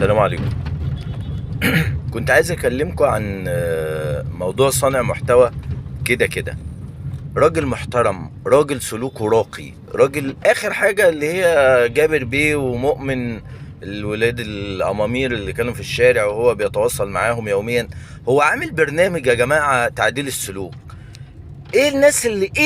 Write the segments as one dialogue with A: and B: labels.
A: السلام عليكم. كنت عايز اكلمكم عن موضوع صانع محتوى. كده راجل محترم، راجل سلوكه راقي، راجل اخر حاجة اللي هي جابر بيه ومؤمن الولاد الامامير اللي كانوا في الشارع وهو بيتواصل معاهم يوميا. هو عامل برنامج يا جماعة تعديل السلوك. ايه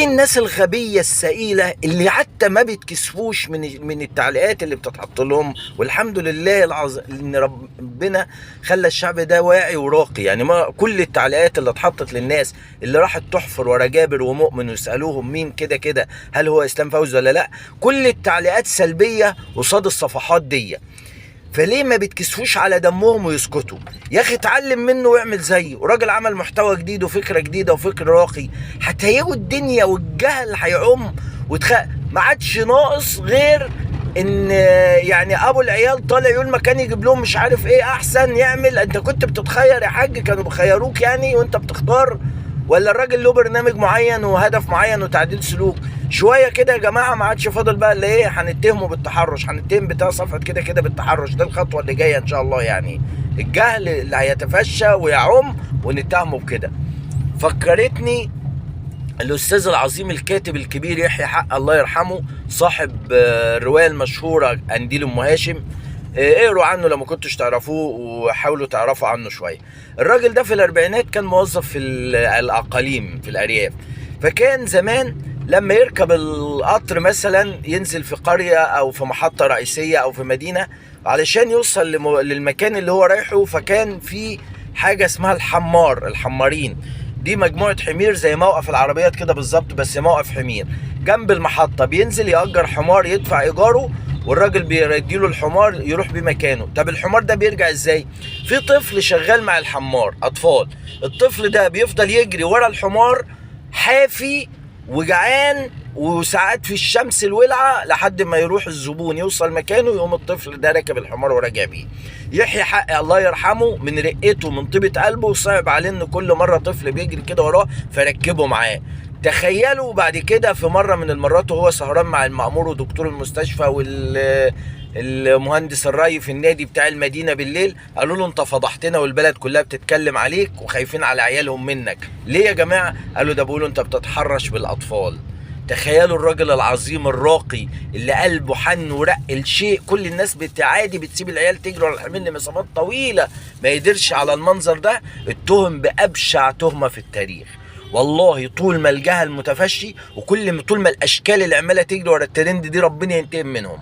A: الناس الغبيه السئيله اللي حتى ما بيتكسفوش من التعليقات اللي بتتحط لهم. والحمد لله ان ربنا خلى الشعب ده واعي وراقي. يعني ما كل التعليقات اللي اتحطت للناس اللي راحت تحفر ورا جابر ومؤمن ويسالوهم مين كده هل هو اسلام فوزي ولا لا، كل التعليقات سلبيه قصاد الصفحات دي. فليه ما بتكسفوش على دمهم ويسكتوا؟ يا اخي اتعلم منه واعمل زيه. وراجل عمل محتوى جديد وفكره جديده وفكر راقي. هتهيئوا الدنيا والجهل هيعم ما عادش ناقص غير ان يعني ابو العيال طالع يقول مكان يجيب لهم مش عارف ايه احسن يعمل. انت كنت بتتخير يا حاج؟ كانوا بيخيروك يعني وانت بتختار؟ ولا الراجل له برنامج معين وهدف معين وتعديل سلوك؟ شويه كده يا جماعه ما عادش فاضل بقى اللي ايه هنتهمه بالتحرش، هنتهم بتاع صفحه كده بالتحرش. ده الخطوه اللي جايه ان شاء الله، يعني الجهل اللي هيتفشى ويعم ونتهمه بكده. فكرتني الاستاذ العظيم الكاتب الكبير يحيى حق الله يرحمه، صاحب الروايه المشهوره قنديل ام هاشم. اقروا عنه لما كنتش تعرفوه وحاولوا تعرفوا عنه شويه. الراجل ده في الاربعينات كان موظف في الاقاليم في الارياف. فكان زمان لما يركب القطر مثلا ينزل في قريه او في محطه رئيسيه او في مدينه علشان يوصل للمكان اللي هو رايحه، فكان في حاجه اسمها الحمارين. دي مجموعة حمير زي موقف العربيات كده بالظبط، بس موقف حمير جنب المحطة. بينزل يأجر حمار يدفع إيجاره، والراجل بيديله الحمار يروح بيه مكانه. طب الحمار ده بيرجع ازاي؟ في طفل شغال مع الحمار، أطفال. الطفل ده بيفضل يجري ورا الحمار حافي وجعان، وساعات في الشمس الولعة لحد ما يروح الزبون يوصل مكانه، يقوم الطفل ده راكب الحمار وراجع بيه. يحيى حقي الله يرحمه من رقته من طيبة قلبه صعب عليه ان كل مرة طفل بيجري كده وراه فركبه معاه. تخيلوا بعد كده في مرة من المرات وهو سهران مع المأمور ودكتور المستشفى والمهندس الري في النادي بتاع المدينة بالليل، قالوا له انت فضحتنا والبلد كلها بتتكلم عليك وخايفين على عيالهم منك. ليه يا جماعة؟ قالوا ده بيقولوا انت بتتحرش بالأطفال. تخيلوا الراجل العظيم الراقي اللي قلبه حن ورق الشيء. كل الناس عادي بتسيب العيال تجري ورا الحمير لمسافات طويلة، ما يقدرش على المنظر ده. اتهم بأبشع تهمة في التاريخ. والله طول ما الجهل متفشي طول ما الاشكال اللي عماله تجري ورا الترند دي ربنا ينتقم منهم.